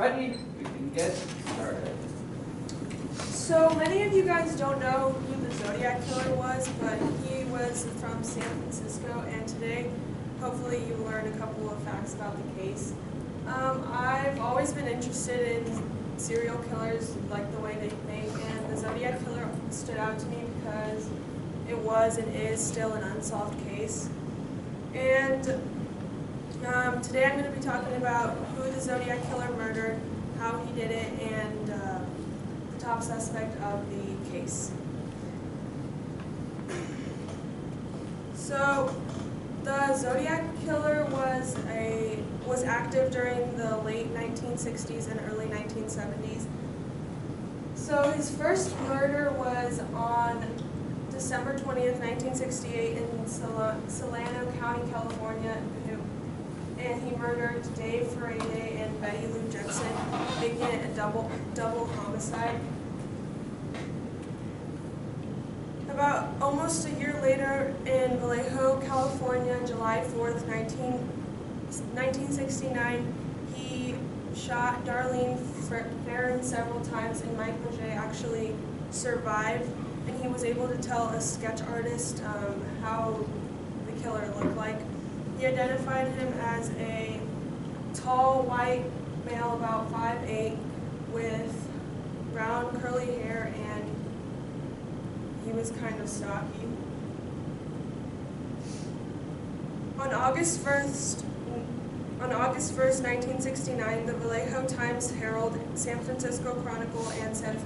Ready? We can get started. So many of you guys don't know who the Zodiac Killer was, but he was from San Francisco, and today hopefully you learn a couple of facts about the case. I've always been interested in serial killers, like the way they think, and the Zodiac Killer stood out to me because it was and is still an unsolved case. And today I'm going to be talking about who the Zodiac Killer murdered, how he did it, and the top suspect of the case. So the Zodiac Killer was active during the late 1960s and early 1970s. So his first murder was on December 20th, 1968 in Solano County, California, and he murdered Dave Ferreira and Betty Lou Jackson, making it a double homicide. About almost a year later, in Vallejo, California, July 4th, 1969, he shot Darlene Ferrin several times, and Mike Leger actually survived, and he was able to tell a sketch artist how the killer looked like. He identified him as a tall, white male, about 5'8", with brown curly hair, and he was kind of stocky. On August 1st, 1969, the Vallejo Times-Herald, San Francisco Chronicle, and San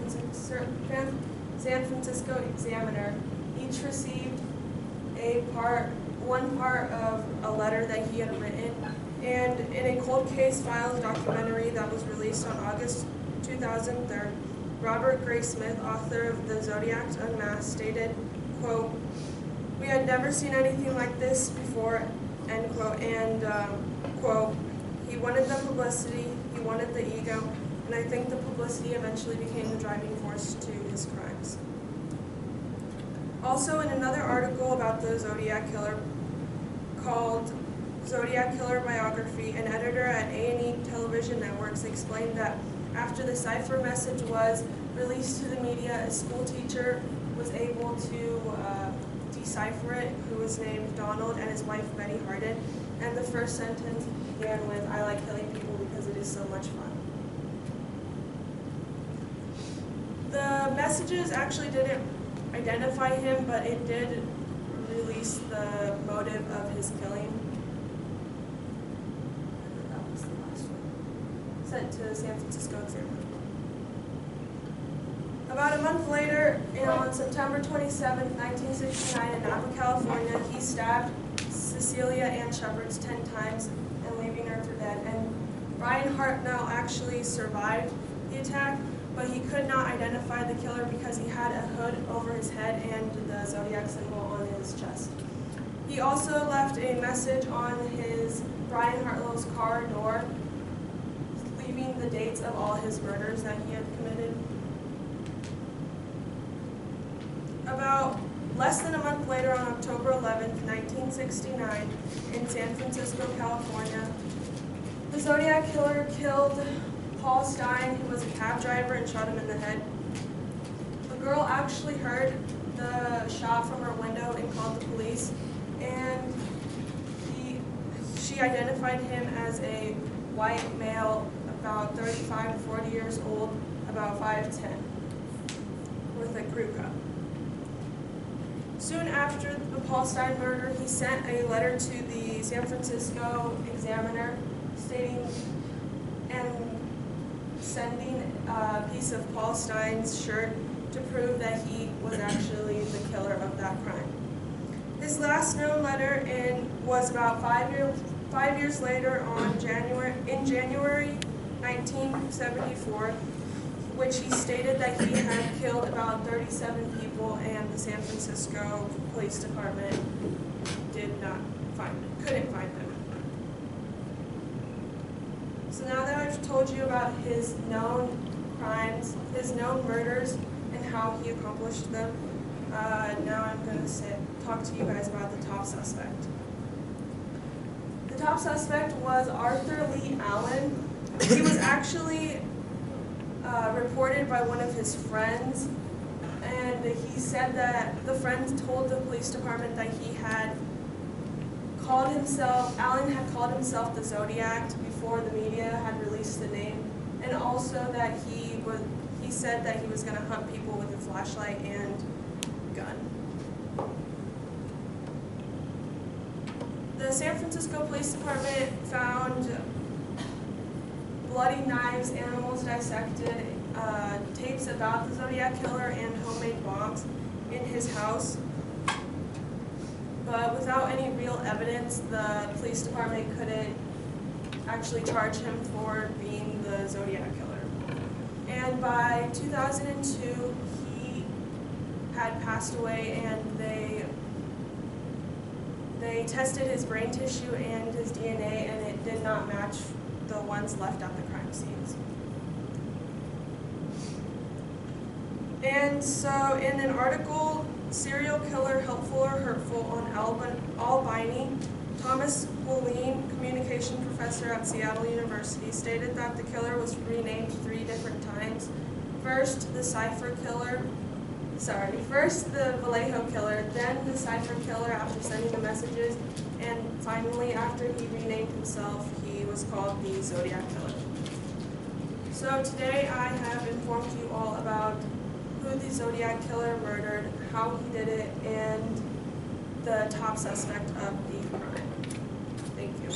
Francisco Examiner each received one part of a letter that he had written, and in a cold case files documentary that was released on August 2003, Robert Gray Smith, author of The Zodiac Unmasked, stated, quote, "We had never seen anything like this before," end quote, and, quote, "He wanted the publicity, he wanted the ego, and I think the publicity eventually became the driving force to his crimes." Also, in another article about the Zodiac Killer called Zodiac Killer Biography, an editor at A&E Television Networks explained that after the cipher message was released to the media, a school teacher was able to decipher it, who was named Donald, and his wife Betty Hardin, and the first sentence began with, "I like killing people because it is so much fun." The messages actually didn't identify him, but it did release the motive of his killing. That was the last one. Sent to the San Francisco Examiner. About a month later, on September 27, 1969, in Napa, California, he stabbed Cecilia Ann Shepard 10 times and leaving her for dead. And Brian Hartnell actually survived the attack, but he could not identify the killer because he had a hood over his head and the Zodiac symbol on his chest. He also left a message on his Brian Hartnell's car door, leaving the dates of all his murders that he had committed. About less than a month later, on October 11th, 1969, in San Francisco, California, the Zodiac Killer killed Paul Stein, who was a cab driver, and shot him in the head. The girl actually heard the shot from her window and called the police, and she identified him as a white male, about 35 to 40 years old, about 5'10", with a crew cut. Soon after the Paul Stein murder, he sent a letter to the San Francisco Examiner stating and sending a piece of Paul Stein's shirt to prove that he was actually the killer of that crime. His last known letter was about 5 years later in January 1974, which he stated that he had killed about 37 people, and the San Francisco Police Department couldn't find him. So now that I've told you about his known crimes, his known murders, and how he accomplished them, now I'm going to talk to you guys about the top suspect. The top suspect was Arthur Lee Allen. He was actually reported by one of his friends, and he said that the friend told the police department that Alan had called himself the Zodiac before the media had released the name, and also that he said that he was going to hunt people with a flashlight and gun. The San Francisco Police Department found bloody knives, animals dissected, tapes about the Zodiac Killer, and homemade bombs in his house. But without any real evidence, the police department couldn't actually charge him for being the Zodiac Killer. And by 2002, he had passed away, and they tested his brain tissue and his DNA, and it did not match the ones left at the crime scenes. And so in an article, Serial Killer Helpful or Hurtful on Albini, Thomas Willeen, communication professor at Seattle University, stated that the killer was renamed 3 different times. First, the Vallejo Killer, then the Cipher Killer after sending the messages, and finally, after he renamed himself, he was called the Zodiac Killer. So today I have informed you all about who the Zodiac Killer murdered, how he did it, and the top suspect of the crime. Thank you.